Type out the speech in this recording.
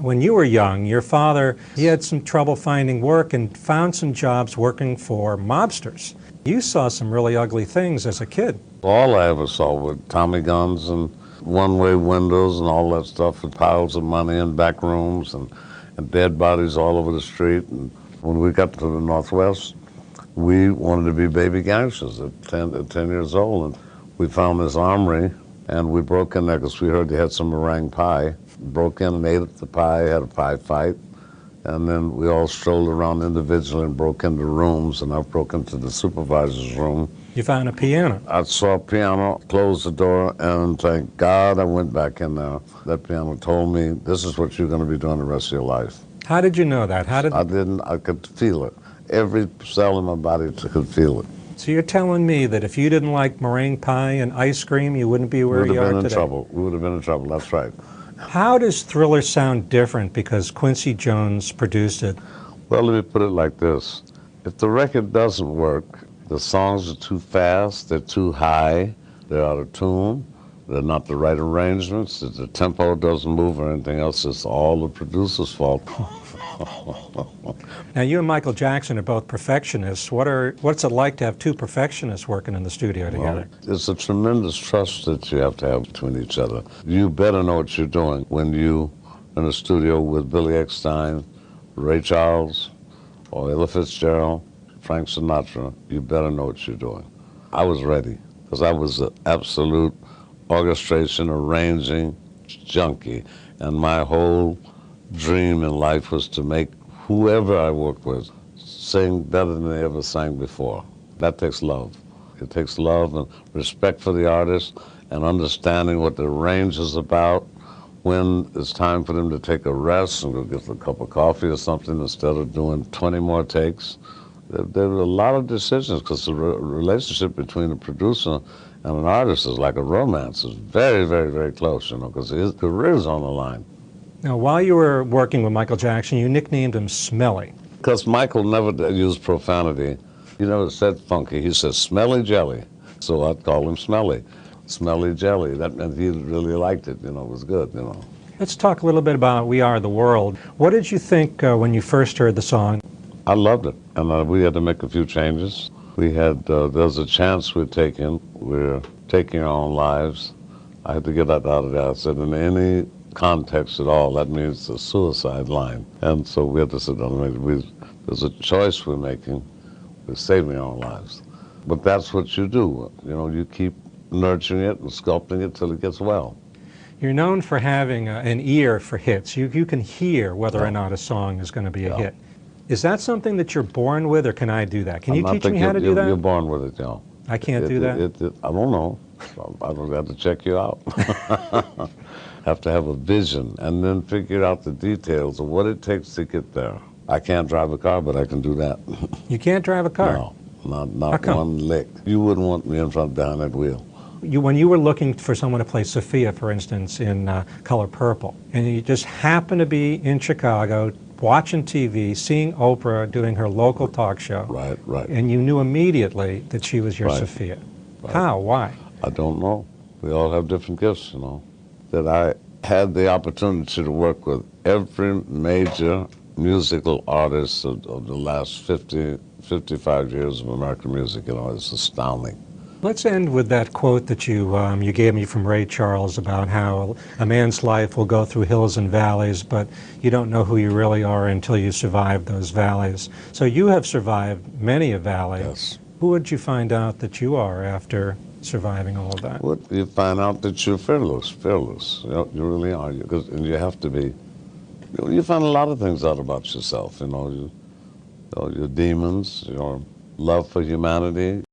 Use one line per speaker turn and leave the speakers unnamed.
When you were young, your father, he had some trouble finding work and found some jobs working for mobsters. You saw some really ugly things as a kid.
All I ever saw were Tommy guns and one-way windows and all that stuff, and piles of money in back rooms and dead bodies all over the street. And when we got to the Northwest, we wanted to be baby gangsters at 10 years old. And we found this armory, and we broke in there because we heard they had some meringue pie. Broke in and ate the pie, had a pie fight, and then we all strolled around individually and broke into rooms, and I broke into the supervisor's room.
You found a piano.
I saw a piano, closed the door, and thank God I went back in there. That piano told me, this is what you're going to be doing the rest of your life.
How did you know that?
I could feel it. Every cell in my body could feel it.
So you're telling me that if you didn't like meringue pie and ice cream, you wouldn't be where you are today?
We would have been in trouble. We would have been in trouble, that's right.
How does Thriller sound different because Quincy Jones produced it?
Well, let me put it like this. If the record doesn't work, the songs are too fast, they're too high, they're out of tune, they're not the right arrangements, the tempo doesn't move or anything else, it's all the producer's fault.
Now, you and Michael Jackson are both perfectionists. What's it like to have two perfectionists working in the studio together?
Well, it's a tremendous trust that you have to have between each other. You better know what you're doing when you in the studio with Billy Eckstine, Ray Charles, or Ella Fitzgerald, Frank Sinatra. You better know what you're doing. I was ready because I was an absolute orchestration, arranging junkie, and my whole dream in life was to make whoever I worked with sing better than they ever sang before. That takes love. It takes love and respect for the artist and understanding what the range is about, when it's time for them to take a rest and go get a cup of coffee or something instead of doing 20 more takes. There were a lot of decisions because the relationship between a producer and an artist is like a romance. It's very, very, very close, you know, because his career is on the line.
Now, while you were working with Michael Jackson, you nicknamed him Smelly.
Because Michael never used profanity. He never said funky. He said smelly jelly. So I'd call him Smelly. Smelly jelly. That meant he really liked it, you know, it was good, you know.
Let's talk a little bit about We Are the World. What did you think when you first heard the song?
I loved it, and we had to make a few changes. We had, there's a chance we're taking our own lives. I had to get that out of there. I said, in any context at all, that means a suicide line. And so we had to sit down and make there's a choice we're making. We're saving our own lives. But that's what you do. You know, you keep nurturing it and sculpting it till it gets well.
You're known for having an ear for hits. You can hear whether or not a song is going to be a hit. Is that something that you're born with, or can can I do that? Can you teach me how to do that?
You're born with it, you know.
I can't do that?
I don't know. I don't have to check you out. Have to have a vision and then figure out the details of what it takes to get there. I can't drive a car, but I can do that.
You can't drive a car?
No, not one lick. You wouldn't want me in front behind that wheel.
When you were looking for someone to play Sophia, for instance, in Color Purple, and you just happened to be in Chicago watching TV, seeing Oprah doing her local talk show.
Right.
And you knew immediately that she was your Sophia. Right. How? Why?
I don't know. We all have different gifts, you know. That I had the opportunity to work with every major musical artist of the last 55 years of American music, you know, it's astounding.
Let's end with that quote that you gave me from Ray Charles about how a man's life will go through hills and valleys, but you don't know who you really are until you survive those valleys. So you have survived many a valley.
Yes.
Who would you find out that you are after surviving all of that?
Well, you find out that you're fearless. You know, you really are, and you have to be. You find a lot of things out about yourself, you know, your demons, your love for humanity.